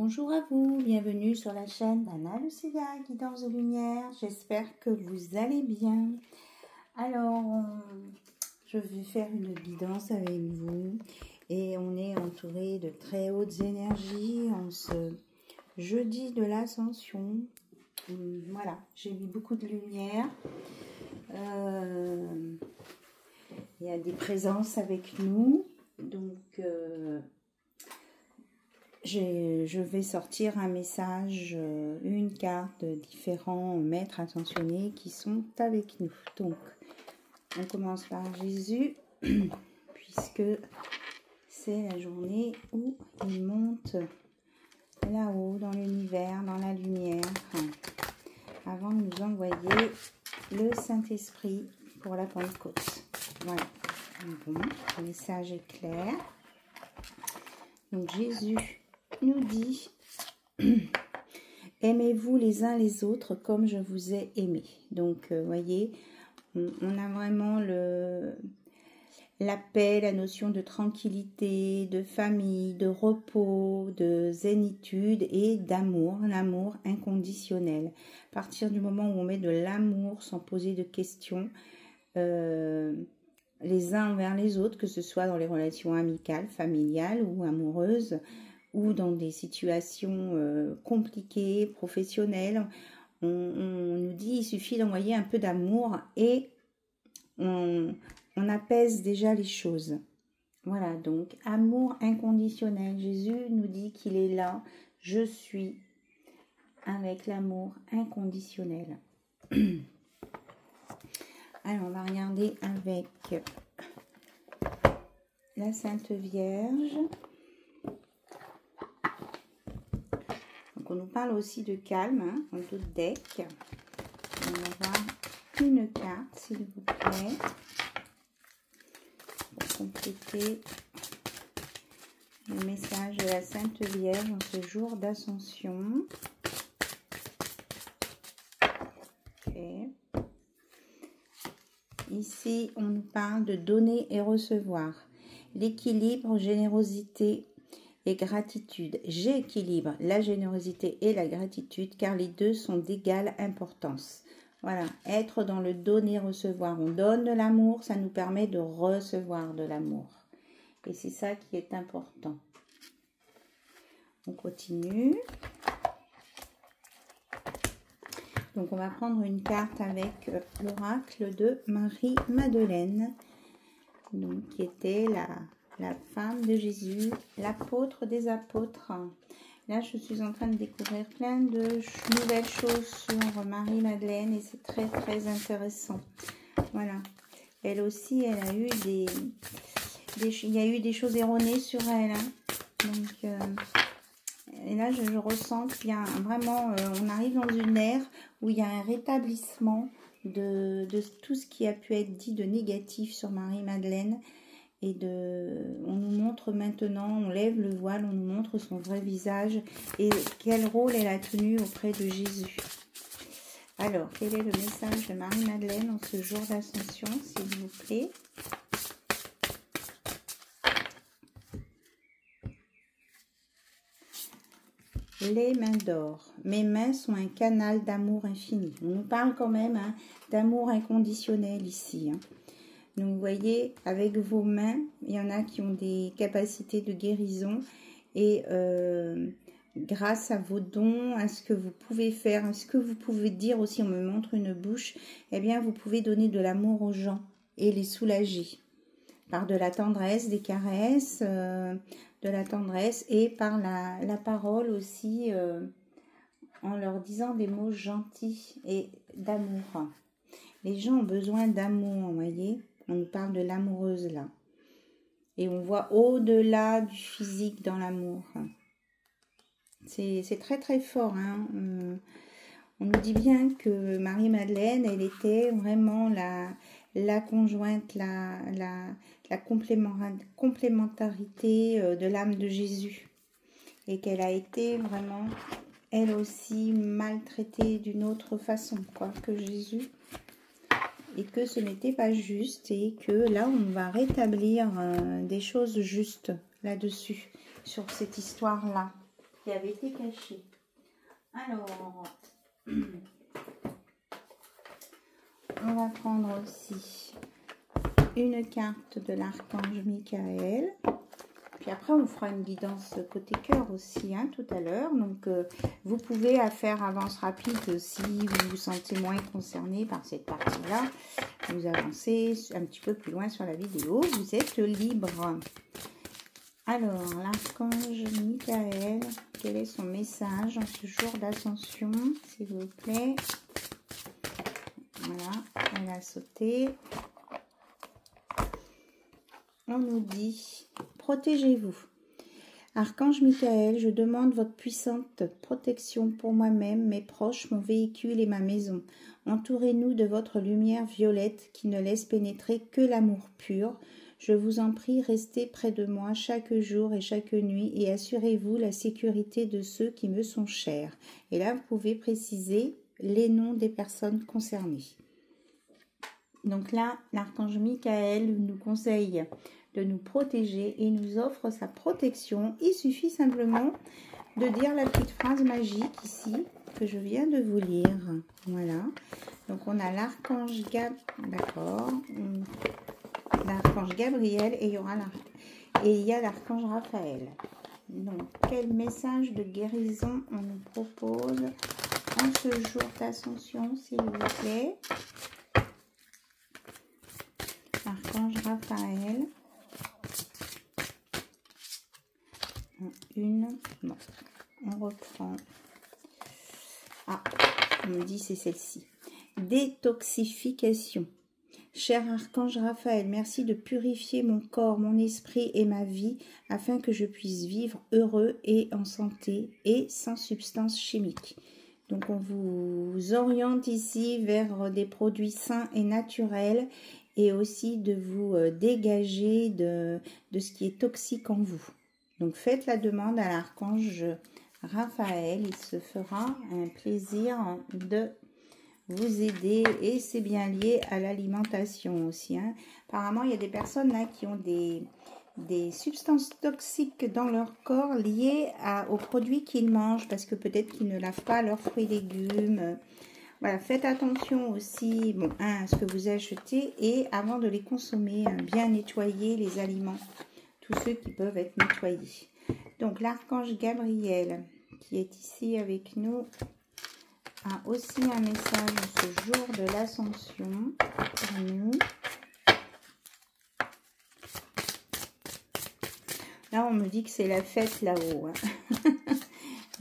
Bonjour à vous, bienvenue sur la chaîne d'Anna Lucia, guidance de lumière. J'espère que vous allez bien. Alors, je vais faire une guidance avec vous et on est entouré de très hautes énergies en ce jeudi de l'Ascension. Voilà, j'ai mis beaucoup de lumière. Il y a des présences avec nous, donc je vais sortir un message, une carte de différents maîtres ascensionnés qui sont avec nous. Donc, on commence par Jésus, puisque c'est la journée où il monte là-haut dans l'univers, dans la lumière, avant de nous envoyer le Saint-Esprit pour la Pentecôte. Voilà. Bon, le message est clair. Donc, Jésus nous dit « Aimez-vous les uns les autres comme je vous ai aimé ». Donc, voyez, on a vraiment la paix, la notion de tranquillité, de famille, de repos, de zénitude et d'amour, l'amour inconditionnel. À partir du moment où on met de l'amour sans poser de questions, les uns envers les autres, que ce soit dans les relations amicales, familiales ou amoureuses, ou dans des situations compliquées, professionnelles, on nous dit il suffit d'envoyer un peu d'amour et on apaise déjà les choses. Voilà, donc amour inconditionnel. Jésus nous dit qu'il est là, je suis, avec l'amour inconditionnel. Alors, on va regarder avec la Sainte Vierge. Donc, on nous parle aussi de calme, dans d'autres decks. On va voir une carte, s'il vous plaît, pour compléter le message de la Sainte Vierge en ce jour d'Ascension. Ok. Ici, on nous parle de donner et recevoir. L'équilibre, générosité et gratitude. J'équilibre la générosité et la gratitude car les deux sont d'égale importance. Voilà, être dans le donner-recevoir. On donne de l'amour, ça nous permet de recevoir de l'amour. Et c'est ça qui est important. On continue. Donc, on va prendre une carte avec l'oracle de Marie-Madeleine, donc qui était la femme de Jésus, l'apôtre des apôtres. Là, je suis en train de découvrir plein de nouvelles choses sur Marie-Madeleine et c'est très, très intéressant. Voilà. Elle aussi, elle a eu il y a eu des choses erronées sur elle. Hein. Donc, et là, je ressens qu'il y a vraiment, on arrive dans une ère où il y a un rétablissement de tout ce qui a pu être dit de négatif sur Marie-Madeleine. Et on nous montre maintenant, on lève le voile, on nous montre son vrai visage et quel rôle elle a tenu auprès de Jésus. Alors, quel est le message de Marie-Madeleine en ce jour d'Ascension, s'il vous plaît? Les mains d'or. Mes mains sont un canal d'amour infini. On nous parle quand même hein, d'amour inconditionnel ici. Hein. Donc, vous voyez, avec vos mains, il y en a qui ont des capacités de guérison. Et grâce à vos dons, à ce que vous pouvez faire, à ce que vous pouvez dire aussi, on me montre une bouche, eh bien, vous pouvez donner de l'amour aux gens et les soulager. Par de la tendresse, des caresses, de la tendresse et par la parole aussi, en leur disant des mots gentils et d'amour. Les gens ont besoin d'amour, vous voyez. On nous parle de l'amoureuse là. Et on voit au-delà du physique dans l'amour. C'est très très fort. Hein. On nous dit bien que Marie-Madeleine, elle était vraiment la conjointe, la complémentarité de l'âme de Jésus. Et qu'elle a été vraiment, elle aussi, maltraitée d'une autre façon quoi, que Jésus. Et que ce n'était pas juste et que là on va rétablir des choses justes là-dessus, sur cette histoire-là. qui avait été caché. Alors, on va prendre aussi une carte de l'archange Michael. Puis après, on fera une guidance côté cœur aussi, hein, tout à l'heure. Donc, vous pouvez faire avance rapide si vous vous sentez moins concerné par cette partie-là. Vous avancez un petit peu plus loin sur la vidéo. Vous êtes libre. Alors, l'archange Michael, quel est son message en ce jour d'ascension, s'il vous plaît? Voilà, elle a sauté. On nous dit, protégez-vous. Archange Michael, je demande votre puissante protection pour moi-même, mes proches, mon véhicule et ma maison. Entourez-nous de votre lumière violette qui ne laisse pénétrer que l'amour pur. Je vous en prie, restez près de moi chaque jour et chaque nuit et assurez-vous la sécurité de ceux qui me sont chers. Et là, vous pouvez préciser les noms des personnes concernées. Donc là, l'archange Michael nous conseille de nous protéger et nous offre sa protection. Il suffit simplement de dire la petite phrase magique ici que je viens de vous lire. Voilà. Donc on a l'archange Gabriel et il y a l'archange Raphaël. Donc quel message de guérison on nous propose en ce jour d'ascension, s'il vous plaît? Archange Raphaël. Non, on reprend. Ah, on me dit c'est celle-ci. Détoxification. Cher archange Raphaël, merci de purifier mon corps, mon esprit et ma vie afin que je puisse vivre heureux et en santé et sans substances chimiques. Donc on vous oriente ici vers des produits sains et naturels et aussi de vous dégager de ce qui est toxique en vous. Donc faites la demande à l'archange Raphaël, il se fera un plaisir de vous aider et c'est bien lié à l'alimentation aussi. Hein. Apparemment, il y a des personnes là qui ont des substances toxiques dans leur corps liées aux produits qu'ils mangent parce que peut-être qu'ils ne lavent pas leurs fruits et légumes. Voilà, faites attention aussi à ce que vous achetez et avant de les consommer, bien nettoyer les aliments, tous ceux qui peuvent être nettoyés. Donc l'archange Gabriel qui est ici avec nous a aussi un message ce jour de l'ascension pour nous. Là, on me dit que c'est la fête là-haut. Hein.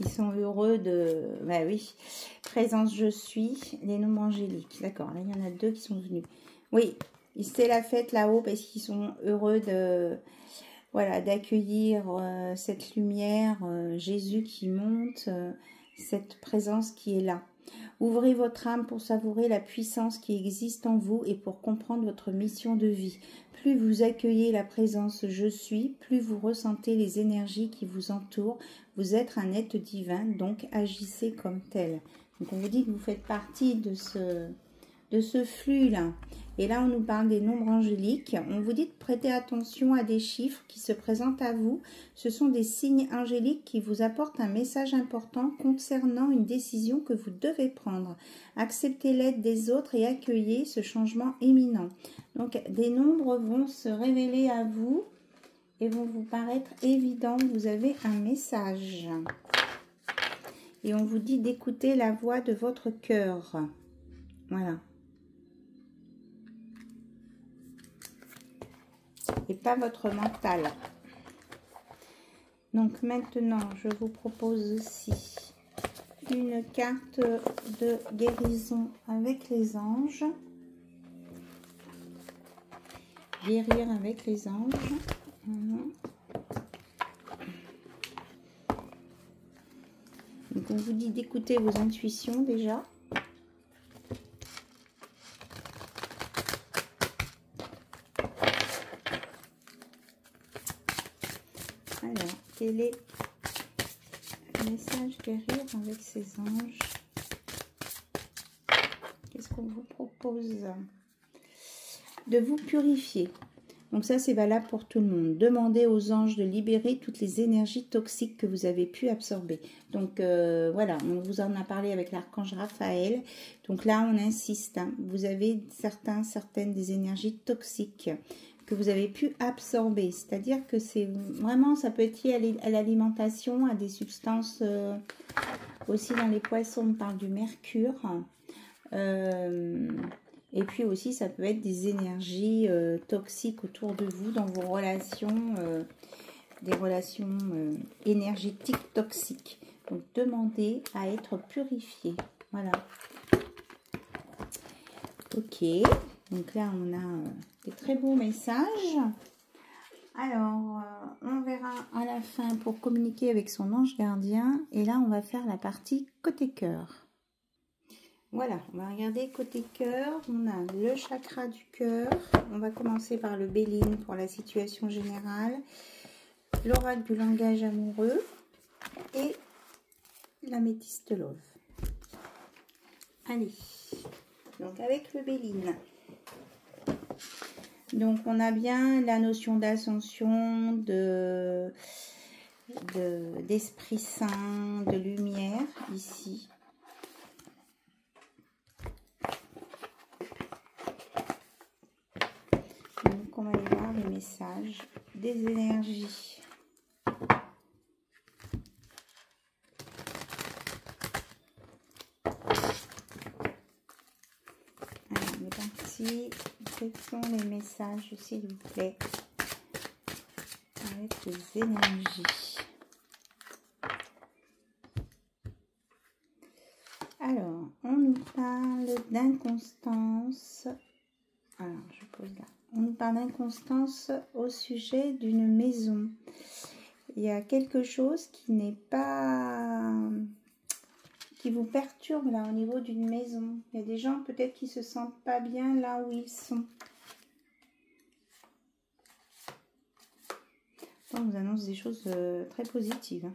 Ils sont heureux de... Bah oui, présence je suis, les noms angéliques. D'accord, là, il y en a deux qui sont venus. Oui, c'est la fête là-haut parce qu'ils sont heureux de... Voilà, d'accueillir cette lumière, Jésus qui monte, cette présence qui est là. Ouvrez votre âme pour savourer la puissance qui existe en vous et pour comprendre votre mission de vie. Plus vous accueillez la présence « Je suis », plus vous ressentez les énergies qui vous entourent. Vous êtes un être divin, donc agissez comme tel. Donc on vous dit que vous faites partie de ce flux-là. Et là, on nous parle des nombres angéliques. On vous dit de prêter attention à des chiffres qui se présentent à vous. Ce sont des signes angéliques qui vous apportent un message important concernant une décision que vous devez prendre. Acceptez l'aide des autres et accueillez ce changement imminent. Donc, des nombres vont se révéler à vous et vont vous paraître évidents. Vous avez un message. Et on vous dit d'écouter la voix de votre cœur. Voilà. Et pas votre mental. Donc maintenant, je vous propose aussi une carte de guérison avec les anges. Guérir avec les anges. Donc on vous dit d'écouter vos intuitions déjà. Alors, quel est le message guérir avec ces anges? Qu'est-ce qu'on vous propose? De vous purifier. Donc ça, c'est valable pour tout le monde. Demandez aux anges de libérer toutes les énergies toxiques que vous avez pu absorber. Donc voilà, on vous en a parlé avec l'archange Raphaël. Donc là, on insiste. Hein. Vous avez certaines des énergies toxiques que vous avez pu absorber. C'est-à-dire que c'est vraiment, ça peut être lié à l'alimentation, à des substances. Aussi dans les poissons, on parle du mercure. Et puis aussi, ça peut être des énergies toxiques autour de vous, dans vos relations, des relations énergétiques toxiques. Donc, demandez à être purifié. Voilà. Ok. Donc là, on a des très beaux messages. Alors, on verra à la fin pour communiquer avec son ange gardien. Et là, on va faire la partie côté cœur. Voilà, on va regarder côté cœur, on a le chakra du cœur, on va commencer par le Béline pour la situation générale, l'oracle du langage amoureux et l'améthyste love. Allez, donc avec le Béline, donc on a bien la notion d'ascension, d'Esprit Saint, de lumière ici. On va aller voir les messages des énergies. Alors, on est parti. Quels sont les messages, s'il vous plaît, avec les énergies? Alors, on nous parle d'inconstance. Alors, je pose là. On nous parle d'inconstance au sujet d'une maison. Il y a quelque chose qui n'est pas... qui vous perturbe là au niveau d'une maison. Il y a des gens peut-être qui se sentent pas bien là où ils sont. On nous annonce des choses très positives.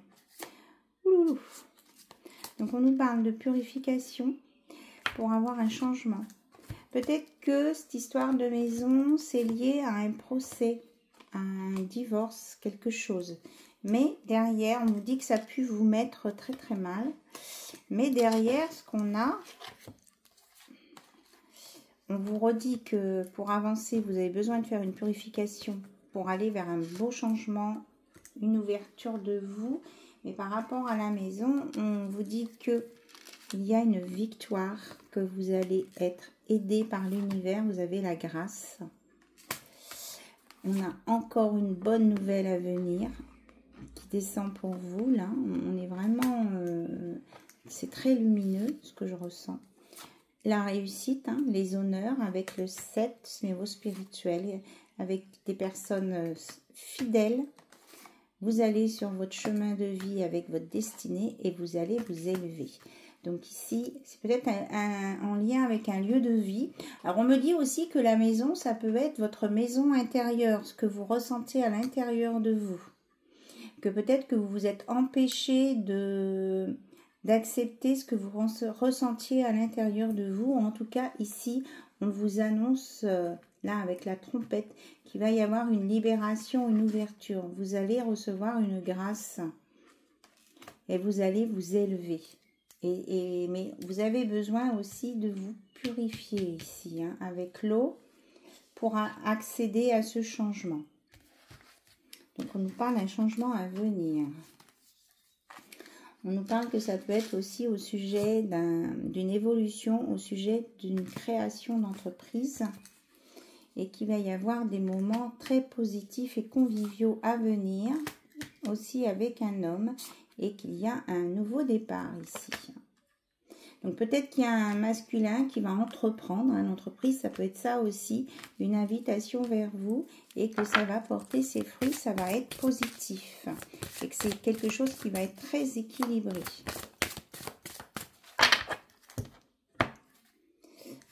Ouloulou. Donc on nous parle de purification pour avoir un changement. Peut-être que cette histoire de maison, c'est lié à un procès, à un divorce, quelque chose. Mais derrière, on nous dit que ça a pu vous mettre très très mal. Mais derrière, ce qu'on a, on vous redit que pour avancer, vous avez besoin de faire une purification pour aller vers un beau changement, une ouverture de vous. Mais par rapport à la maison, on vous dit que il y a une victoire, que vous allez être aidé par l'univers, vous avez la grâce. On a encore une bonne nouvelle à venir qui descend pour vous, là. On est vraiment... c'est très lumineux, ce que je ressens. La réussite, hein, les honneurs avec le 7, ce niveau spirituel, avec des personnes fidèles. Vous allez sur votre chemin de vie avec votre destinée et vous allez vous élever. Donc ici, c'est peut-être en lien avec un lieu de vie. Alors on me dit aussi que la maison, ça peut être votre maison intérieure, ce que vous ressentez à l'intérieur de vous. Que peut-être que vous vous êtes empêché d'accepter ce que vous ressentiez à l'intérieur de vous. En tout cas, ici, on vous annonce, là avec la trompette, qu'il va y avoir une libération, une ouverture. Vous allez recevoir une grâce et vous allez vous élever. Mais vous avez besoin aussi de vous purifier ici, hein, avec l'eau, pour accéder à ce changement. Donc, on nous parle d'un changement à venir. On nous parle que ça peut être aussi au sujet d'une évolution, au sujet d'une création d'entreprise. Et qu'il va y avoir des moments très positifs et conviviaux à venir, aussi avec un homme. Et qu'il y a un nouveau départ ici. Donc peut-être qu'il y a un masculin qui va entreprendre une entreprise, ça peut être ça aussi, une invitation vers vous et que ça va porter ses fruits, ça va être positif. Et que c'est quelque chose qui va être très équilibré.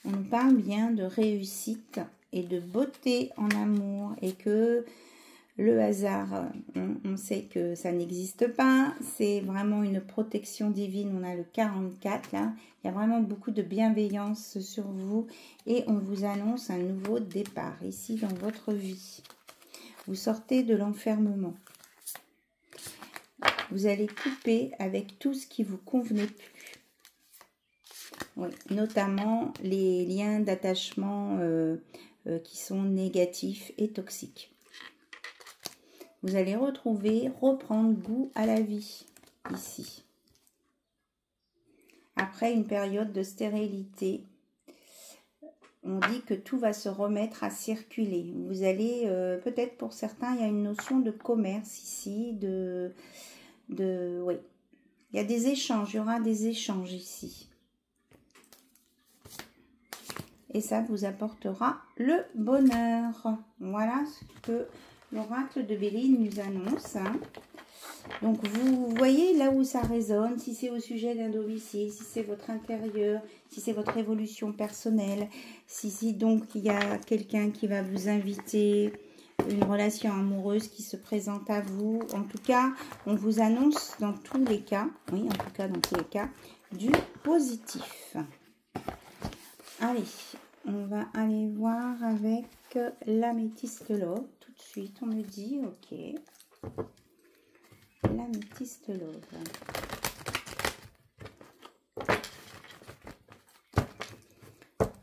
On nous parle bien de réussite et de beauté en amour et que... Le hasard, on sait que ça n'existe pas. C'est vraiment une protection divine. On a le 44 là. Il y a vraiment beaucoup de bienveillance sur vous. Et on vous annonce un nouveau départ ici dans votre vie. Vous sortez de l'enfermement. Vous allez couper avec tout ce qui vous convenait plus. Oui, notamment les liens d'attachement qui sont négatifs et toxiques. Vous allez reprendre goût à la vie, ici. Après une période de stérilité, on dit que tout va se remettre à circuler. Vous allez, peut-être pour certains, il y a une notion de commerce ici, oui. Il y a des échanges, il y aura des échanges ici. Et ça vous apportera le bonheur. Voilà ce que l'oracle de Béline nous annonce. Donc, vous voyez là où ça résonne, si c'est au sujet d'un domicile, si c'est votre intérieur, si c'est votre évolution personnelle, si donc il y a quelqu'un qui va vous inviter, une relation amoureuse qui se présente à vous. En tout cas, on vous annonce dans tous les cas, oui, en tout cas dans tous les cas, du positif. Allez, on va aller voir avec l'améthyste love. Tout de suite, on me dit, ok. L'améthyste love.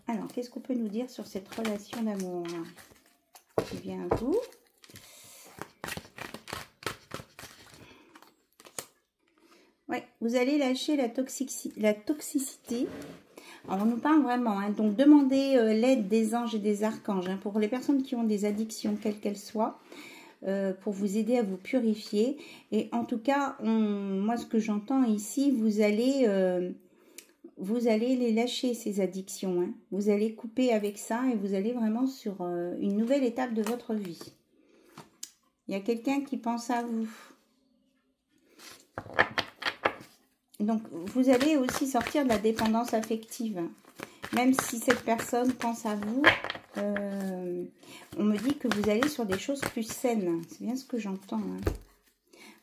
Alors, qu'est-ce qu'on peut nous dire sur cette relation d'amour qui vient à vous? Ouais, vous allez lâcher la toxicité. Alors, on nous parle vraiment, hein, donc demandez l'aide des anges et des archanges, hein, pour les personnes qui ont des addictions, quelles qu'elles soient, pour vous aider à vous purifier. Et en tout cas, moi, ce que j'entends ici, vous allez les lâcher, ces addictions. Hein. Vous allez couper avec ça et vous allez vraiment sur une nouvelle étape de votre vie. Il y a quelqu'un qui pense à vous. Donc, vous allez aussi sortir de la dépendance affective. Même si cette personne pense à vous, on me dit que vous allez sur des choses plus saines. C'est bien ce que j'entends. Hein.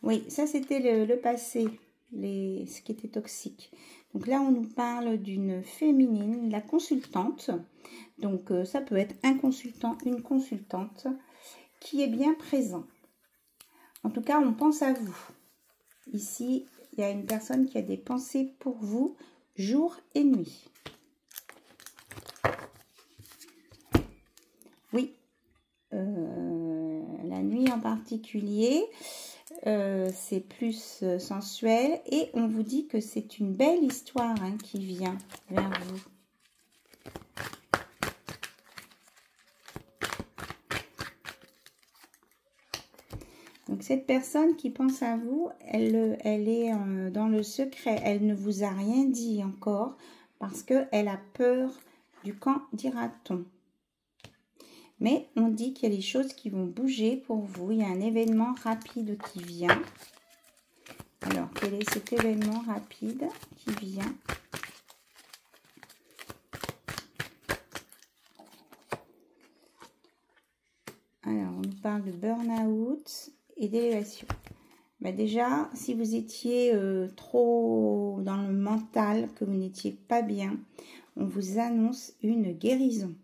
Oui, ça c'était le passé, ce qui était toxique. Donc là, on nous parle d'une féminine, la consultante. Donc, ça peut être un consultant, une consultante qui est bien présent. En tout cas, on pense à vous. Ici, il y a une personne qui a des pensées pour vous, jour et nuit. Oui, la nuit en particulier, c'est plus sensuel. Et on vous dit que c'est une belle histoire, hein, qui vient vers vous. Donc, cette personne qui pense à vous, elle est dans le secret. Elle ne vous a rien dit encore parce qu'elle a peur du qu'en dira-t-on. Mais on dit qu'il y a des choses qui vont bouger pour vous. Il y a un événement rapide qui vient. Alors, quel est cet événement rapide qui vient? Alors, on nous parle de burn-out et d'élévation. Bah déjà, si vous étiez trop dans le mental, que vous n'étiez pas bien, on vous annonce une guérison,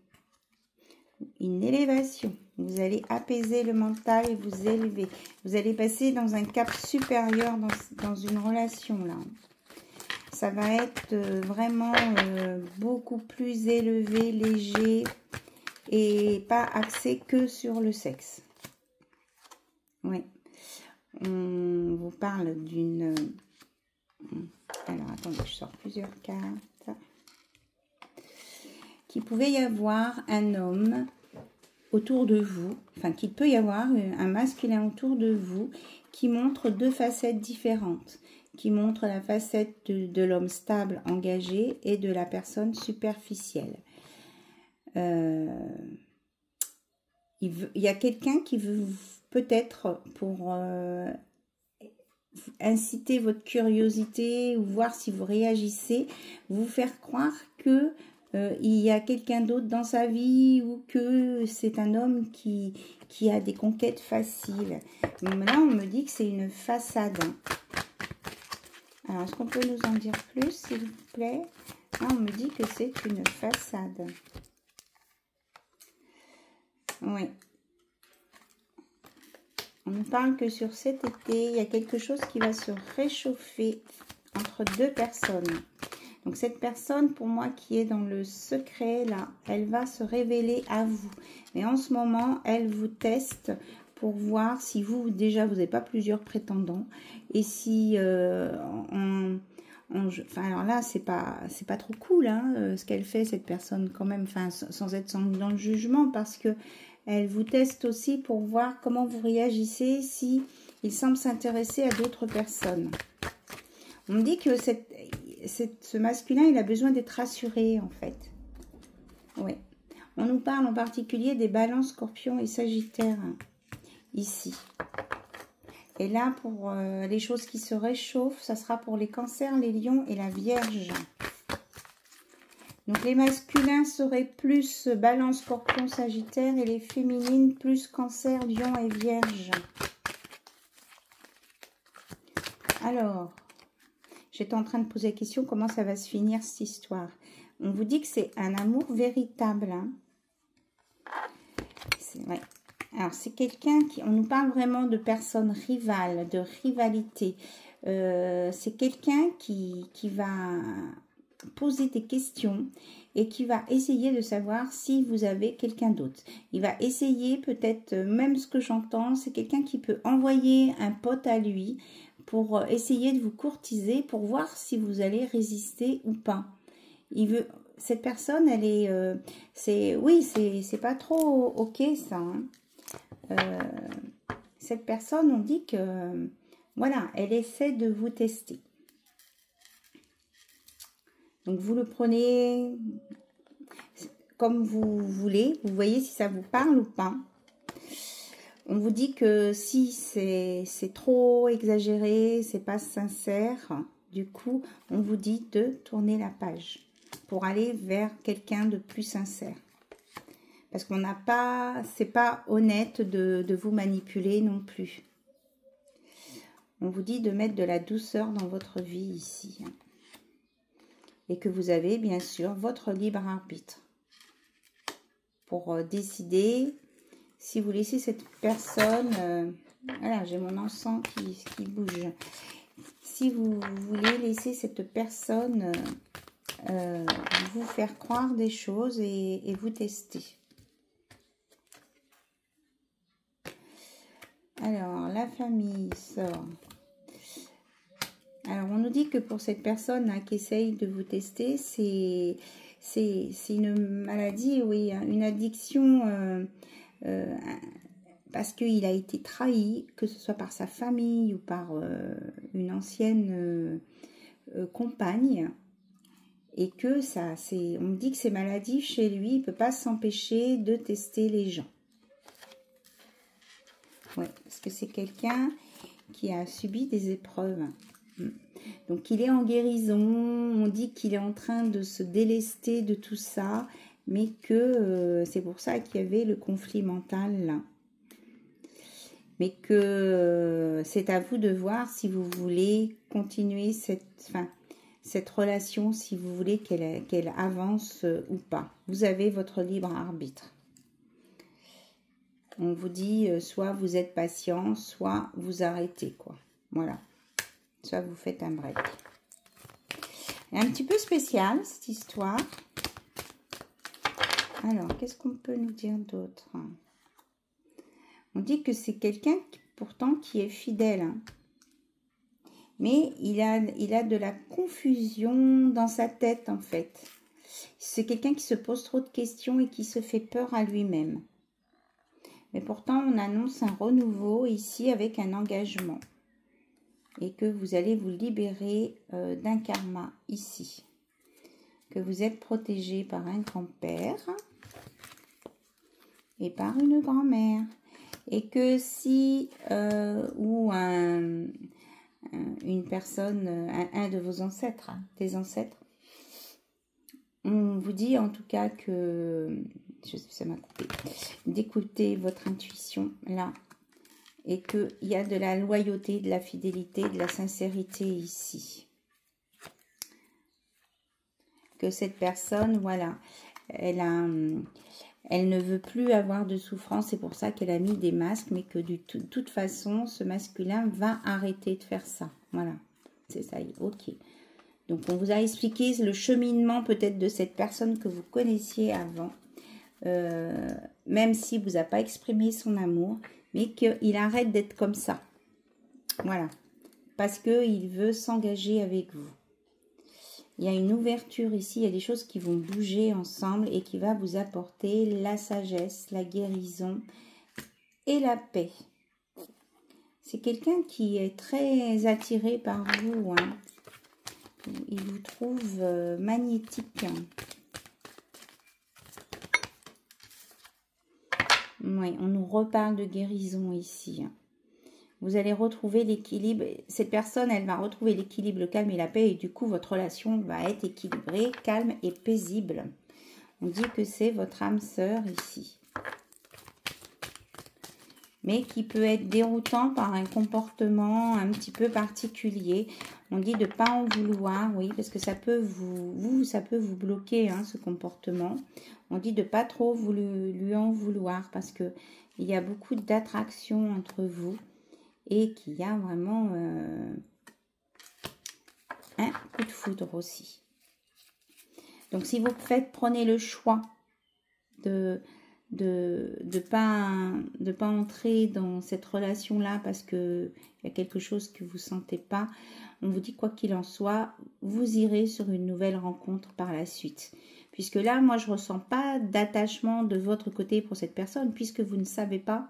une élévation. Vous allez apaiser le mental et vous élever. Vous allez passer dans un cap supérieur dans une relation là. Ça va être vraiment beaucoup plus élevé, léger et pas axé que sur le sexe. Oui. On vous parle d'une... Alors, attendez, je sors plusieurs cartes. Qu'il pouvait y avoir un homme autour de vous, enfin qu'il peut y avoir un masculin autour de vous qui montre deux facettes différentes, qui montre la facette de l'homme stable, engagé et de la personne superficielle. Il y a quelqu'un qui veut peut-être pour inciter votre curiosité ou voir si vous réagissez, vous faire croire que il y a quelqu'un d'autre dans sa vie ou que c'est un homme qui a des conquêtes faciles. Mais là, on me dit que c'est une façade. Alors, est-ce qu'on peut nous en dire plus, s'il vous plaît? Là, on me dit que c'est une façade. Oui. On nous parle que sur cet été, il y a quelque chose qui va se réchauffer entre deux personnes. Donc cette personne, pour moi, qui est dans le secret, là, elle va se révéler à vous. Mais en ce moment, elle vous teste pour voir si vous, déjà, vous n'avez pas plusieurs prétendants. Et si enfin, alors là, c'est pas trop cool, hein, ce qu'elle fait, cette personne, quand même, enfin, sans être dans le jugement, parce que elle vous teste aussi pour voir comment vous réagissez si il semble s'intéresser à d'autres personnes. On me dit que ce masculin, il a besoin d'être rassuré, en fait. Oui. On nous parle en particulier des balances, scorpions et sagittaires, hein, ici. Et là, pour les choses qui se réchauffent, ça sera pour les cancers, les lions et la vierge. Donc, les masculins seraient plus balance, scorpion, sagittaire et les féminines plus cancer, lion et vierge. Alors, j'étais en train de poser la question, comment ça va se finir cette histoire? On vous dit que c'est un amour véritable. Hein. Ouais. Alors, c'est quelqu'un qui... On nous parle vraiment de personnes rivales, de rivalité. C'est quelqu'un qui va poser des questions et qui va essayer de savoir si vous avez quelqu'un d'autre. Il va essayer, peut-être, même ce que j'entends, c'est quelqu'un qui peut envoyer un pote à lui pour essayer de vous courtiser, pour voir si vous allez résister ou pas. Il veut... Cette personne, elle est... oui, c'est pas trop ok, ça. Hein. Cette personne, on dit que... Voilà, elle essaie de vous tester. Donc, vous le prenez comme vous voulez. Vous voyez si ça vous parle ou pas. On vous dit que si c'est trop exagéré, c'est pas sincère, du coup, on vous dit de tourner la page pour aller vers quelqu'un de plus sincère. Parce qu'on n'a pas, c'est pas honnête de vous manipuler non plus. On vous dit de mettre de la douceur dans votre vie ici. Et que vous avez bien sûr votre libre arbitre pour décider si vous laissez cette personne... voilà, j'ai mon encens qui bouge. Si vous voulez laisser cette personne vous faire croire des choses et vous tester. Alors, la famille sort. Alors, on nous dit que pour cette personne hein, qui essaye de vous tester, c'est une maladie, oui, une addiction, parce qu'il a été trahi, que ce soit par sa famille ou par une ancienne compagne, et que ça, on me dit que c'est maladif chez lui, il ne peut pas s'empêcher de tester les gens. Oui, parce que c'est quelqu'un qui a subi des épreuves. Donc, il est en guérison. On dit qu'il est en train de se délester de tout ça. Mais que c'est pour ça qu'il y avait le conflit mental là. Mais que c'est à vous de voir si vous voulez continuer cette relation, si vous voulez qu'elle avance ou pas. Vous avez votre libre arbitre. On vous dit soit vous êtes patient, soit vous arrêtez, quoi. Voilà. Soit vous faites un break. Un petit peu spécial, cette histoire. Alors, qu'est-ce qu'on peut nous dire d'autre? On dit que c'est quelqu'un, pourtant, qui est fidèle. Hein. Mais il a de la confusion dans sa tête, en fait. C'est quelqu'un qui se pose trop de questions et qui se fait peur à lui-même. Mais pourtant, on annonce un renouveau ici avec un engagement. Et que vous allez vous libérer d'un karma ici. Que vous êtes protégé par un grand-père et par une grand-mère. Et que si, ou une personne, un de vos ancêtres, hein, des ancêtres, on vous dit en tout cas que, je sais, ça m'a coupé, d'écouter votre intuition là. Et qu'il y a de la loyauté, de la fidélité, de la sincérité ici. Que cette personne, voilà, elle a... Elle ne veut plus avoir de souffrance, c'est pour ça qu'elle a mis des masques, mais que de toute façon, ce masculin va arrêter de faire ça. Voilà, c'est ça, ok. Donc, on vous a expliqué le cheminement peut-être de cette personne que vous connaissiez avant, même s'il ne vous a pas exprimé son amour, mais qu'il arrête d'être comme ça. Voilà, parce qu'il veut s'engager avec vous. Il y a une ouverture ici, il y a des choses qui vont bouger ensemble et qui va vous apporter la sagesse, la guérison et la paix. C'est quelqu'un qui est très attiré par vous, hein. Il vous trouve magnétique. Oui, on nous reparle de guérison ici. Vous allez retrouver l'équilibre. Cette personne, elle va retrouver l'équilibre, le calme et la paix. Et du coup, votre relation va être équilibrée, calme et paisible. On dit que c'est votre âme sœur ici. Mais qui peut être déroutant par un comportement un petit peu particulier. On dit de ne pas en vouloir, oui, parce que ça peut ça peut vous bloquer, hein, ce comportement. On dit de ne pas trop lui en vouloir parce qu'il y a beaucoup d'attraction entre vous. Et qu'il y a vraiment un coup de foudre aussi. Donc, si vous prenez le choix de pas entrer dans cette relation-là parce qu'il y a quelque chose que vous ne sentez pas, on vous dit quoi qu'il en soit, vous irez sur une nouvelle rencontre par la suite. Puisque là, moi, je ne ressens pas d'attachement de votre côté pour cette personne, puisque vous ne savez pas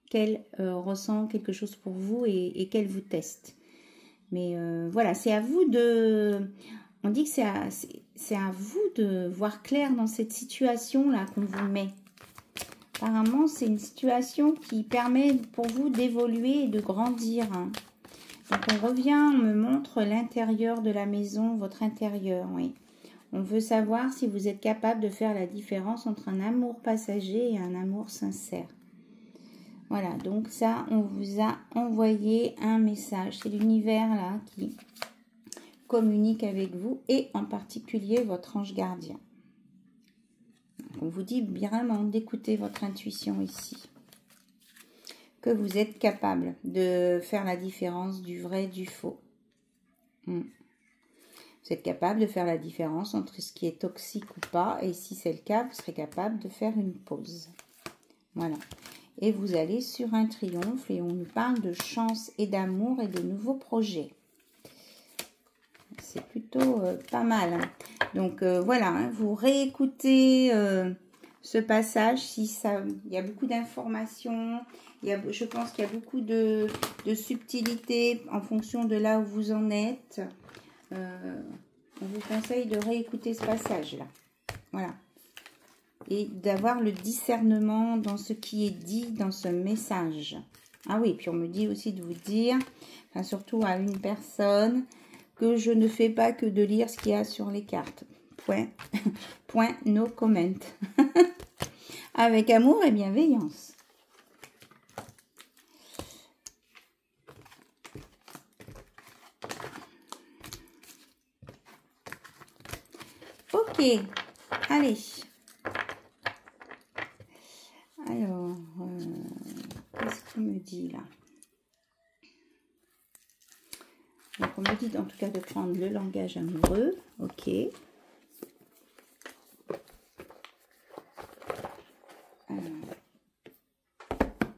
qu'elle ressent quelque chose pour vous et qu'elle vous teste. Mais voilà, c'est à vous de... On dit que c'est à vous de voir clair dans cette situation-là qu'on vous met. Apparemment, c'est une situation qui permet pour vous d'évoluer et de grandir. Hein. Donc, on revient, on me montre l'intérieur de la maison, votre intérieur, oui. On veut savoir si vous êtes capable de faire la différence entre un amour passager et un amour sincère. Voilà, donc ça, on vous a envoyé un message. C'est l'univers là qui communique avec vous et en particulier votre ange gardien. Donc, on vous dit vraiment d'écouter votre intuition ici. Que vous êtes capable de faire la différence du vrai et du faux. Vous êtes capable de faire la différence entre ce qui est toxique ou pas. Et si c'est le cas, vous serez capable de faire une pause. Voilà. Et vous allez sur un triomphe et on nous parle de chance et d'amour et de nouveaux projets. C'est plutôt pas mal. Hein. Donc voilà, hein, vous réécoutez ce passage. Si ça, il y a beaucoup d'informations. Je pense qu'il y a beaucoup de subtilité en fonction de là où vous en êtes. On vous conseille de réécouter ce passage-là. Voilà. Et d'avoir le discernement dans ce qui est dit dans ce message. Ah oui, puis on me dit aussi de vous dire, enfin surtout à une personne, que je ne fais pas que de lire ce qu'il y a sur les cartes. Point no comment. Avec amour et bienveillance. Ok, allez. Alors, qu'est-ce qu'on me dit là? Donc, on me dit en tout cas de prendre le langage amoureux. Ok. Alors,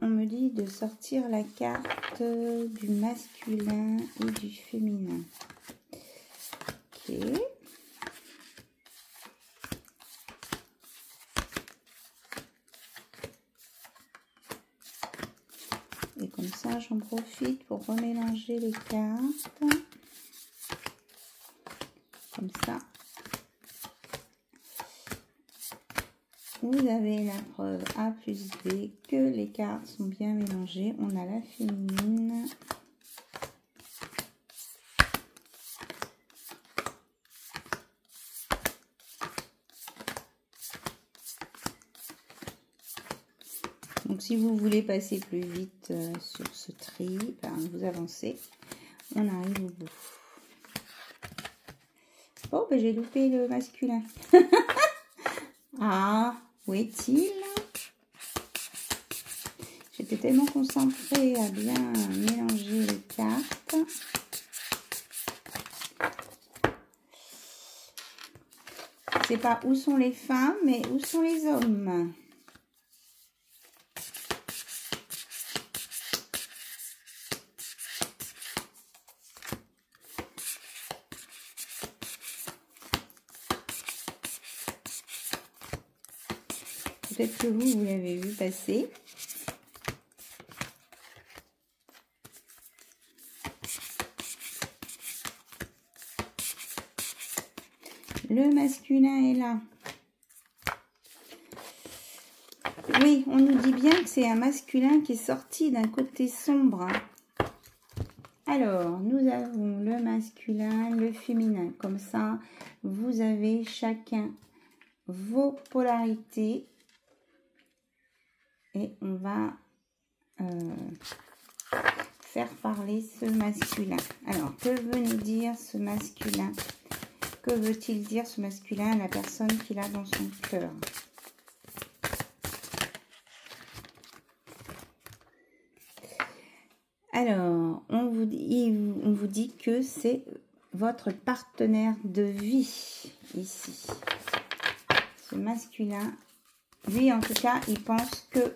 on me dit de sortir la carte du masculin et du féminin. Ok. Et comme ça, j'en profite pour remélanger les cartes. Comme ça. Vous avez la preuve A plus B que les cartes sont bien mélangées. On a la féminine. Donc, si vous voulez passer plus vite sur ce tri, ben, vous avancez. On arrive au bout. Oh, ben, j'ai loupé le masculin. Ah, Où est-il? J'étais tellement concentrée à bien mélanger les cartes. Je ne sais pas où sont les femmes, mais où sont les hommes? Peut-être que vous l'avez vu passer. Le masculin est là. Oui, on nous dit bien que c'est un masculin qui est sorti d'un côté sombre. Alors, nous avons le masculin, le féminin. Comme ça, vous avez chacun vos polarités. Et on va faire parler ce masculin. Alors, que veut nous dire ce masculin? Que veut-il dire ce masculin à la personne qu'il a dans son cœur? Alors, on vous dit que c'est votre partenaire de vie ici. Ce masculin, lui en tout cas, il pense que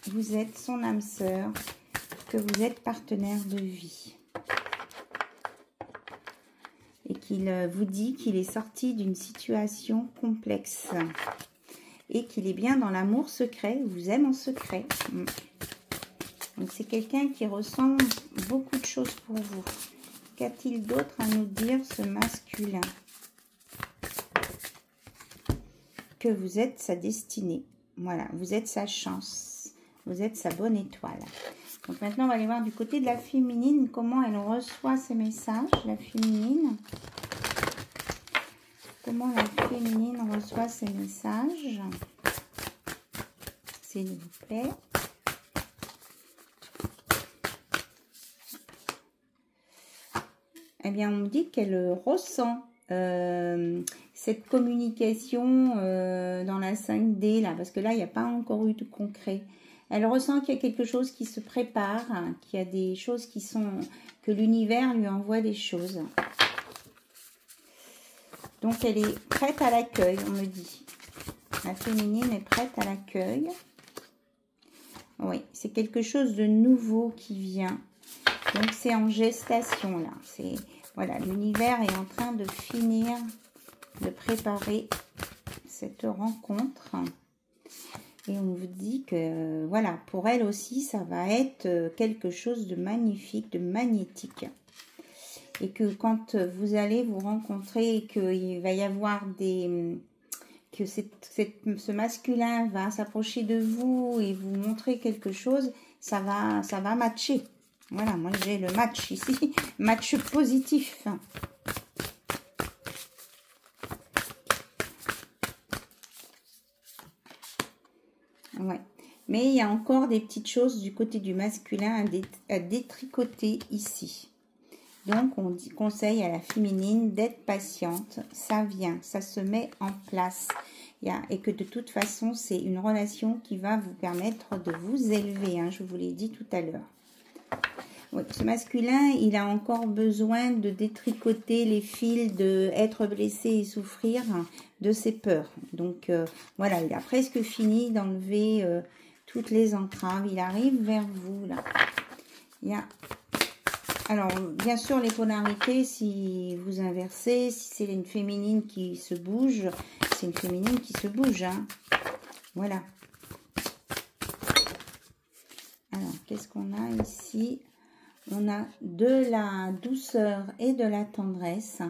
vous êtes son âme sœur, que vous êtes partenaire de vie. Et qu'il vous dit qu'il est sorti d'une situation complexe. Et qu'il est bien dans l'amour secret, il vous aime en secret. Donc c'est quelqu'un qui ressent beaucoup de choses pour vous. Qu'a-t-il d'autre à nous dire ce masculin? Que vous êtes sa destinée. Voilà, vous êtes sa chance. Vous êtes sa bonne étoile. Donc maintenant, on va aller voir du côté de la féminine, comment elle reçoit ces messages, la féminine. Comment la féminine reçoit ces messages, s'il vous plaît. Eh bien, on me dit qu'elle ressent cette communication dans la 5D, là, parce que là, il n'y a pas encore eu de concret. Elle ressent qu'il y a quelque chose qui se prépare, qu'il y a des choses qui sont... que l'univers lui envoie des choses. Donc, elle est prête à l'accueil, on me dit. La féminine est prête à l'accueil. Oui, c'est quelque chose de nouveau qui vient. Donc, c'est en gestation, là. C'est, voilà, l'univers est en train de finir de préparer cette rencontre. Et on vous dit que, voilà, pour elle aussi, ça va être quelque chose de magnifique, de magnétique. Et que quand vous allez vous rencontrer et qu'il va y avoir des... que ce masculin va s'approcher de vous et vous montrer quelque chose, ça va matcher. Voilà, moi j'ai le match ici, match positif. Ouais. Mais il y a encore des petites choses du côté du masculin à détricoter ici. Donc, on conseille à la féminine d'être patiente. Ça vient, ça se met en place. Et que de toute façon, c'est une relation qui va vous permettre de vous élever. Hein, je vous l'ai dit tout à l'heure. Oui, ce masculin, il a encore besoin de détricoter les fils, d'être blessé et souffrir de ses peurs. Donc, voilà, il a presque fini d'enlever toutes les entraves. Il arrive vers vous, là. Il y a... Alors, bien sûr, les polarités, si vous inversez, si c'est une féminine qui se bouge, c'est une féminine qui se bouge. Hein. Voilà. Alors, qu'est-ce qu'on a ici? On a de la douceur et de la tendresse.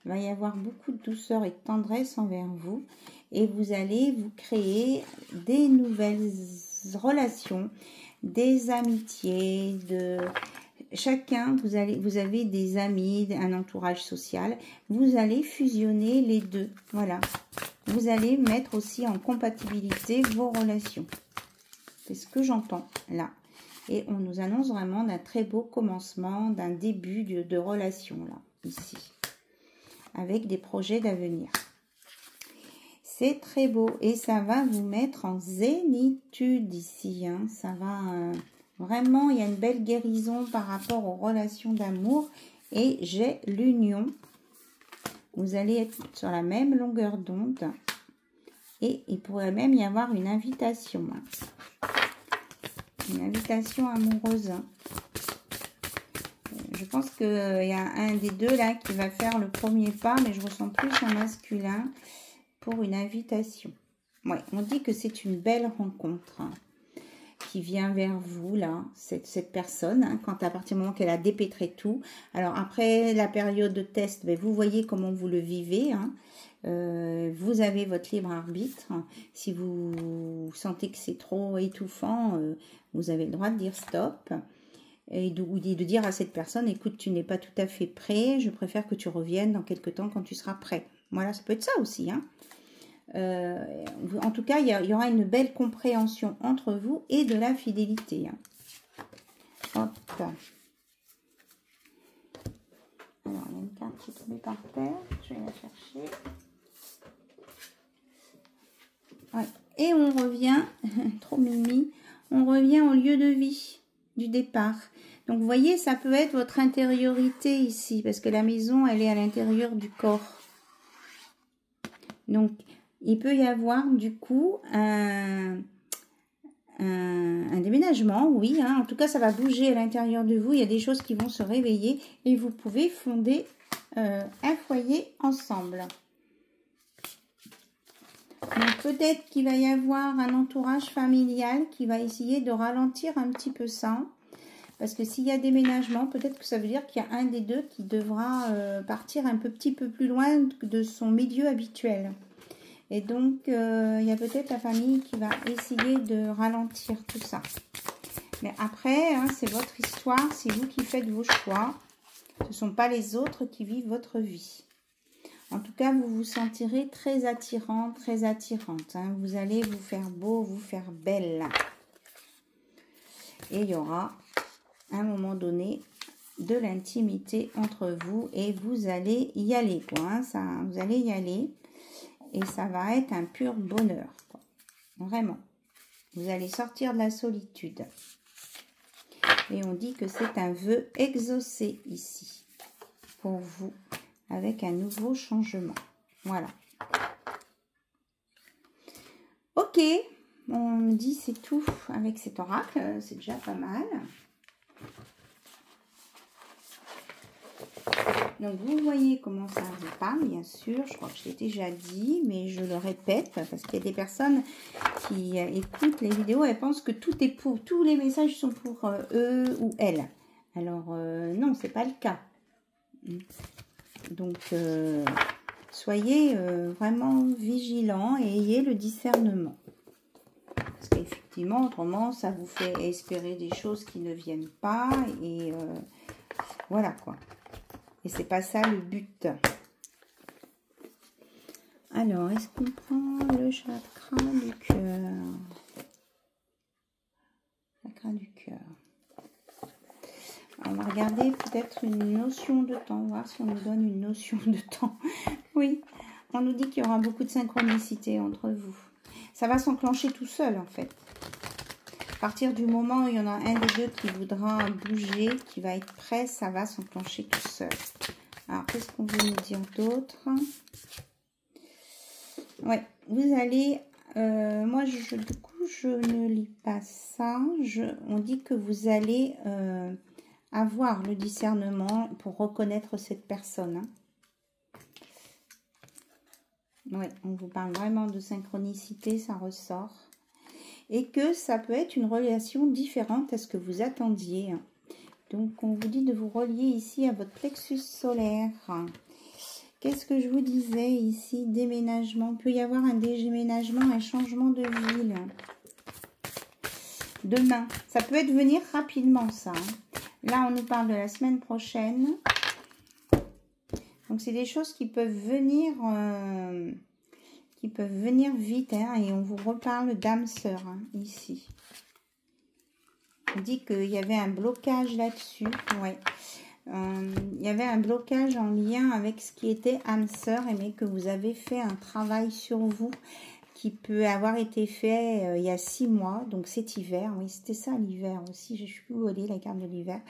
Il va y avoir beaucoup de douceur et de tendresse envers vous. Et vous allez vous créer des nouvelles relations, des amitiés, chacun, vous avez des amis, un entourage social. Vous allez fusionner les deux. Voilà. Vous allez mettre aussi en compatibilité vos relations. C'est ce que j'entends là. Et on nous annonce vraiment d'un très beau commencement, d'un début de relation là, ici. Avec des projets d'avenir. C'est très beau et ça va vous mettre en zénitude ici. Hein. Ça va vraiment, il y a une belle guérison par rapport aux relations d'amour et j'ai l'union. Vous allez être sur la même longueur d'onde et il pourrait même y avoir une invitation. Hein. Une invitation amoureuse. Je pense qu'il y a un des deux là qui va faire le premier pas, mais je ressens plus un masculin pour une invitation. Ouais, on dit que c'est une belle rencontre hein, qui vient vers vous là, cette personne, hein, quand à partir du moment qu'elle a dépêtré tout. Alors après la période de test, ben, vous voyez comment vous le vivez. Hein. Vous avez votre libre arbitre. Si vous sentez que c'est trop étouffant, vous avez le droit de dire stop. Et de dire à cette personne, écoute, tu n'es pas tout à fait prêt, je préfère que tu reviennes dans quelques temps quand tu seras prêt. Voilà, ça peut être ça aussi. Hein. En tout cas, il y aura une belle compréhension entre vous et de la fidélité. Hein. Hop. Alors, il y a une carte qui est tombée par terre, je vais la chercher. Ouais. Et on revient, trop mimi, on revient au lieu de vie du départ. Donc, vous voyez, ça peut être votre intériorité ici, parce que la maison, elle est à l'intérieur du corps. Donc, il peut y avoir, du coup, un déménagement, oui. Hein. En tout cas, ça va bouger à l'intérieur de vous. Il y a des choses qui vont se réveiller et vous pouvez fonder un foyer ensemble. Donc, peut-être qu'il va y avoir un entourage familial qui va essayer de ralentir un petit peu ça. Parce que s'il y a déménagement, peut-être que ça veut dire qu'il y a un des deux qui devra partir un petit peu plus loin de son milieu habituel. Et donc, il y a peut-être la famille qui va essayer de ralentir tout ça. Mais après, hein, c'est votre histoire, c'est vous qui faites vos choix. Ce ne sont pas les autres qui vivent votre vie. En tout cas, vous vous sentirez très attirant, très attirante. Hein. Vous allez vous faire beau, vous faire belle. Et il y aura, à un moment donné, de l'intimité entre vous. Et vous allez y aller, quoi. Hein. Ça, vous allez y aller. Et ça va être un pur bonheur. Quoi. Vraiment. Vous allez sortir de la solitude. Et on dit que c'est un vœu exaucé ici. Pour vous. Avec un nouveau changement. Voilà. Ok. On me dit c'est tout avec cet oracle. C'est déjà pas mal. Donc, vous voyez comment ça vous parle, bien sûr. Je crois que je l'ai déjà dit, mais je le répète parce qu'il y a des personnes qui écoutent les vidéos. Elles pensent que tout est pour, tous les messages sont pour eux ou elles. Alors, non, c'est pas le cas. Donc, soyez vraiment vigilants et ayez le discernement. Parce qu'effectivement, autrement, ça vous fait espérer des choses qui ne viennent pas. Et voilà, quoi. Et c'est pas ça le but. Alors, est-ce qu'on prend le chakra du cœur? Chakra du cœur. On va regarder peut-être une notion de temps, voir si on nous donne une notion de temps. Oui, on nous dit qu'il y aura beaucoup de synchronicité entre vous. Ça va s'enclencher tout seul en fait. À partir du moment où il y en a un des deux qui voudra bouger, qui va être prêt, ça va s'enclencher tout seul. Alors, qu'est-ce qu'on veut nous dire d'autre? Ouais, vous allez... moi, du coup, je ne lis pas ça. On dit que vous allez... avoir le discernement pour reconnaître cette personne. Hein. Oui, on vous parle vraiment de synchronicité, ça ressort. Et que ça peut être une relation différente à ce que vous attendiez. Hein. Donc, on vous dit de vous relier ici à votre plexus solaire. Qu'est-ce que je vous disais ici? Déménagement. Il peut y avoir un déménagement, un changement de ville. Demain. Ça peut être venir rapidement, ça. Hein. Là, on nous parle de la semaine prochaine. Donc, c'est des choses qui peuvent venir vite. Hein, et on vous reparle d'âme sœur, hein, ici. On dit qu'il y avait un blocage là-dessus. Ouais. il y avait un blocage en lien avec ce qui était âme sœur, mais que vous avez fait un travail sur vous qui peut avoir été fait il y a 6 mois, donc cet hiver. Oui, c'était ça l'hiver aussi, je suis plus volée la carte de l'hiver.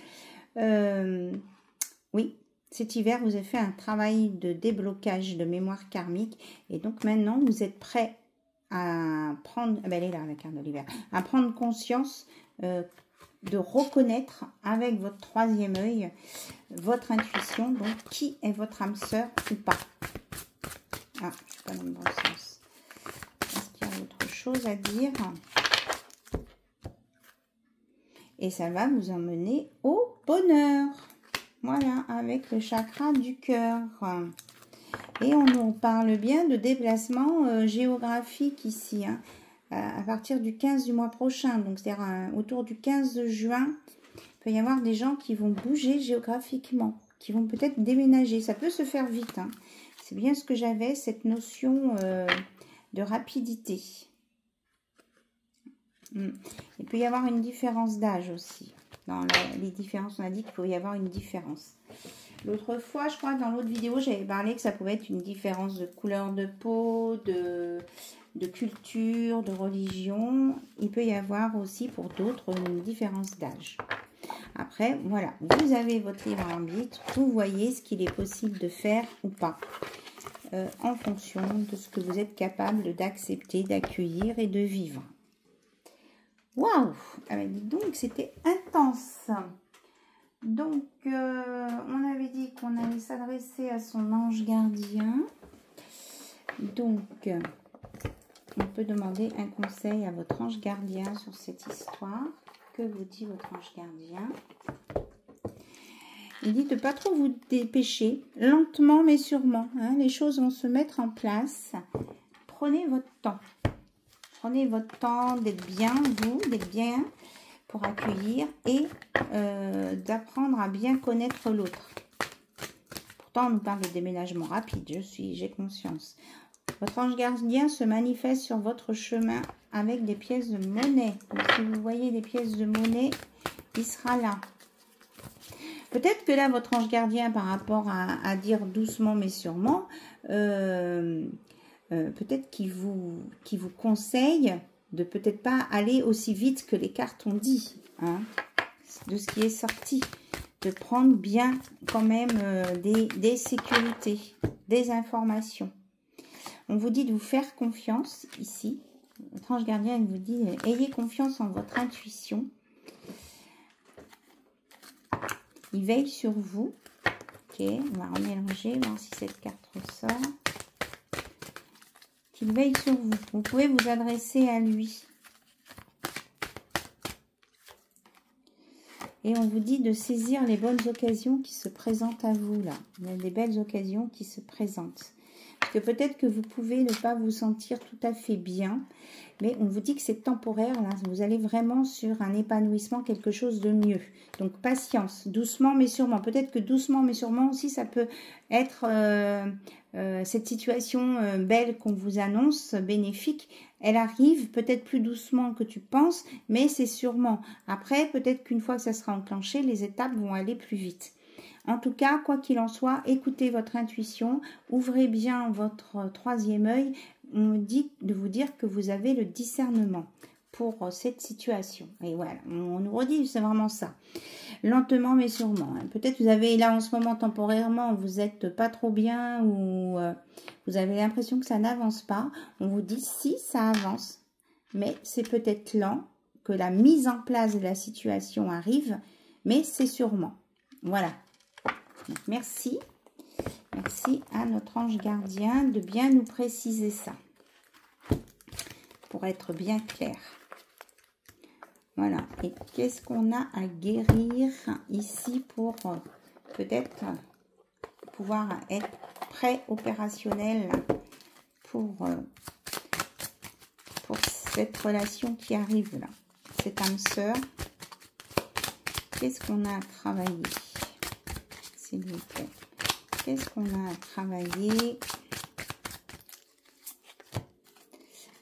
Oui, cet hiver, vous avez fait un travail de déblocage de mémoire karmique, et donc maintenant, vous êtes prêt à prendre, ben elle est là la carte de l'hiver, à prendre conscience de reconnaître avec votre troisième œil votre intuition, donc qui est votre âme sœur ou pas. Ah, je suis pas dans le bon sens. Est-ce qu'il y a autre chose à dire? Et ça va vous emmener au bonheur. Voilà, avec le chakra du cœur. Et on nous parle bien de déplacement géographique ici, hein, à partir du 15 du mois prochain. Donc, c'est-à-dire autour du 15 de juin, il peut y avoir des gens qui vont bouger géographiquement, qui vont peut-être déménager. Ça peut se faire vite, hein. C'est bien ce que j'avais, cette notion de rapidité. Il peut y avoir une différence d'âge aussi. Dans les différences, on a dit qu'il peut y avoir une différence. L'autre fois, je crois, dans l'autre vidéo, j'avais parlé que ça pouvait être une différence de couleur de peau, de culture, de religion. Il peut y avoir aussi pour d'autres une différence d'âge. Après, voilà, vous avez votre libre arbitre, vous voyez ce qu'il est possible de faire ou pas, en fonction de ce que vous êtes capable d'accepter, d'accueillir et de vivre. Waouh! Ah ben, dis donc, c'était intense. Donc, on avait dit qu'on allait s'adresser à son ange gardien. Donc, on peut demander un conseil à votre ange gardien sur cette histoire. Que vous dit votre ange gardien? Il dit de ne pas trop vous dépêcher, lentement mais sûrement. Hein, les choses vont se mettre en place. Prenez votre temps. Prenez votre temps d'être bien, vous, d'être bien pour accueillir et d'apprendre à bien connaître l'autre. Pourtant, on nous parle de déménagement rapide, j'ai conscience. Votre ange gardien se manifeste sur votre chemin avec des pièces de monnaie. Donc, si vous voyez des pièces de monnaie, il sera là. Peut-être que là, votre ange gardien, par rapport à dire doucement mais sûrement, peut-être qu'il vous conseille de peut-être pas aller aussi vite que les cartes ont dit, hein, de ce qui est sorti, de prendre bien quand même des sécurités, des informations. On vous dit de vous faire confiance ici. Votre ange gardien vous dit ayez confiance en votre intuition. Il veille sur vous. Ok, on va remélanger, voir si cette carte ressort. Qu'il veille sur vous. Vous pouvez vous adresser à lui. Et on vous dit de saisir les bonnes occasions qui se présentent à vous là. Il y a des belles occasions qui se présentent. Parce que peut-être que vous pouvez ne pas vous sentir tout à fait bien. Mais on vous dit que c'est temporaire. Là. Vous allez vraiment sur un épanouissement, quelque chose de mieux. Donc patience, doucement mais sûrement. Peut-être que doucement mais sûrement aussi ça peut être cette situation belle qu'on vous annonce, bénéfique. Elle arrive peut-être plus doucement que tu penses, mais c'est sûrement. Après, peut-être qu'une fois que ça sera enclenché, les étapes vont aller plus vite. En tout cas, quoi qu'il en soit, écoutez votre intuition, ouvrez bien votre troisième œil. On me dit de vous dire que vous avez le discernement pour cette situation. Et voilà, on nous redit, c'est vraiment ça. Lentement mais sûrement. Hein. Peut-être vous avez là en ce moment temporairement, vous n'êtes pas trop bien ou vous avez l'impression que ça n'avance pas. On vous dit si ça avance, mais c'est peut-être lent, que la mise en place de la situation arrive, mais c'est sûrement. Voilà. Donc, merci. Merci à notre ange gardien de bien nous préciser ça. Pour être bien clair. Voilà. Et qu'est-ce qu'on a à guérir ici pour peut-être pouvoir être prêt opérationnel pour cette relation qui arrive là. Cette âme sœur. Qu'est-ce qu'on a à travailler? S'il vous plaît. Qu'est-ce qu'on a à travailler?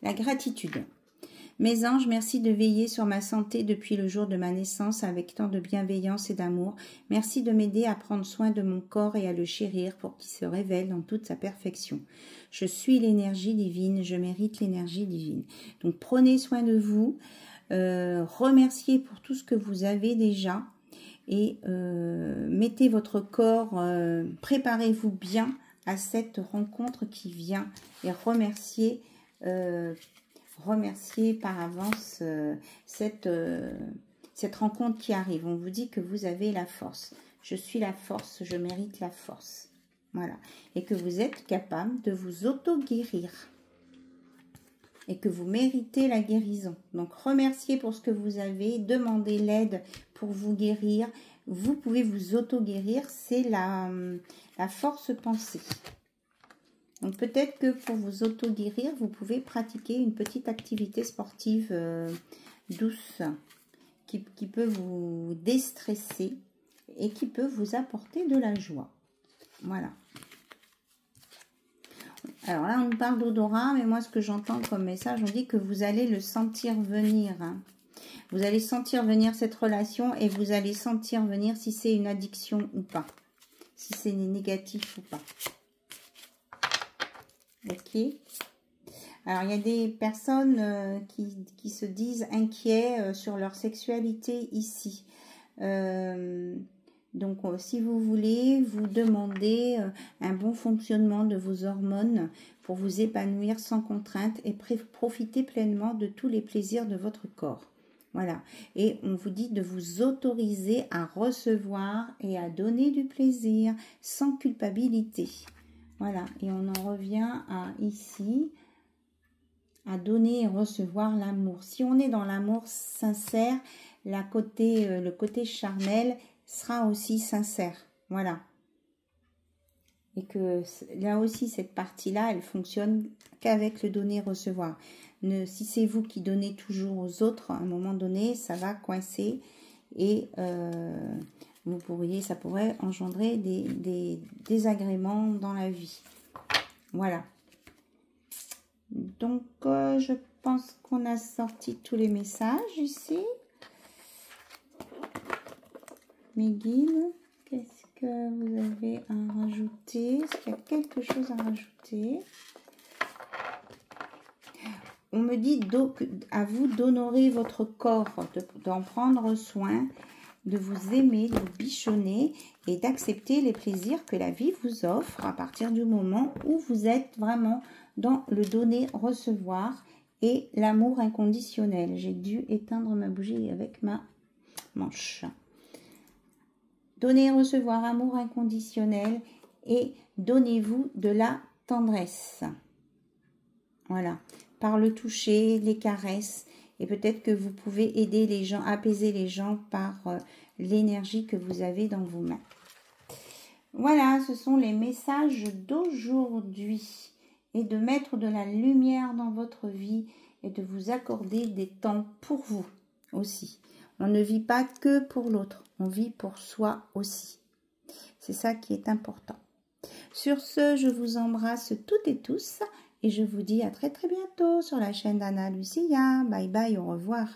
La gratitude. Mes anges, merci de veiller sur ma santé depuis le jour de ma naissance avec tant de bienveillance et d'amour. Merci de m'aider à prendre soin de mon corps et à le chérir pour qu'il se révèle dans toute sa perfection. Je suis l'énergie divine, je mérite l'énergie divine. Donc prenez soin de vous, remerciez pour tout ce que vous avez déjà et mettez votre corps, préparez-vous bien à cette rencontre qui vient et remerciez par avance cette rencontre qui arrive. On vous dit que vous avez la force. Je suis la force, je mérite la force. Voilà. Et que vous êtes capable de vous auto-guérir. Et que vous méritez la guérison. Donc, remerciez pour ce que vous avez. Demandez l'aide pour vous guérir. Vous pouvez vous auto-guérir. C'est la force pensée. Donc peut-être que pour vous auto-guérir, vous pouvez pratiquer une petite activité sportive douce qui peut vous déstresser et qui peut vous apporter de la joie. Voilà. Alors là, on nous parle d'odorat, mais moi, ce que j'entends comme message, on dit que vous allez le sentir venir. Hein. Vous allez sentir venir cette relation et vous allez sentir venir si c'est une addiction ou pas. Si c'est négatif ou pas. Ok. Alors, il y a des personnes qui se disent inquiets sur leur sexualité ici. Donc, si vous voulez, vous demandez un bon fonctionnement de vos hormones pour vous épanouir sans contrainte et profiter pleinement de tous les plaisirs de votre corps. Voilà. Et on vous dit de vous autoriser à recevoir et à donner du plaisir sans culpabilité. Voilà, et on en revient à ici, à donner et recevoir l'amour. Si on est dans l'amour sincère, le côté charnel sera aussi sincère. Voilà. Et que là aussi, cette partie-là, elle fonctionne qu'avec le donner-recevoir. Si c'est vous qui donnez toujours aux autres, à un moment donné, ça va coincer et ça pourrait engendrer des désagréments dans la vie. Voilà. Donc, je pense qu'on a sorti tous les messages ici. Mes guides, qu'est-ce que vous avez à rajouter? Est-ce qu'il y a quelque chose à rajouter? On me dit donc à vous d'honorer votre corps, d'en prendre soin, de vous aimer, de vous bichonner et d'accepter les plaisirs que la vie vous offre à partir du moment où vous êtes vraiment dans le donner-recevoir et l'amour inconditionnel. J'ai dû éteindre ma bougie avec ma manche. Donner, recevoir, amour inconditionnel et donnez-vous de la tendresse. Voilà. Par le toucher, les caresses. Et peut-être que vous pouvez aider les gens, apaiser les gens par l'énergie que vous avez dans vos mains. Voilà, ce sont les messages d'aujourd'hui. Et de mettre de la lumière dans votre vie et de vous accorder des temps pour vous aussi. On ne vit pas que pour l'autre, on vit pour soi aussi. C'est ça qui est important. Sur ce, je vous embrasse toutes et tous et je vous dis à très très bientôt sur la chaîne d'Anna Lucia. Bye bye, au revoir.